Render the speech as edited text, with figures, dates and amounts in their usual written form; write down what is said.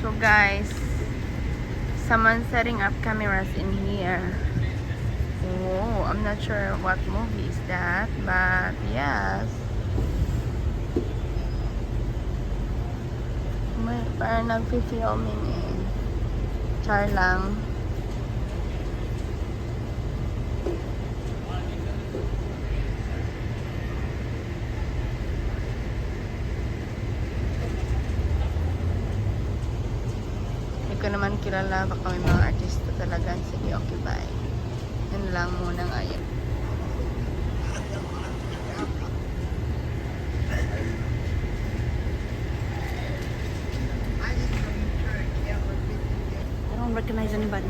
So guys, someone setting up cameras in here. Oh, I'm not sure what movie is that, but yes. May parang nag-filming eh. Char lang. Hindi ko naman kilala, baka may mga artista talaga. Sige, okay, bye. Yun lang muna ngayon. I don't recognize anybody.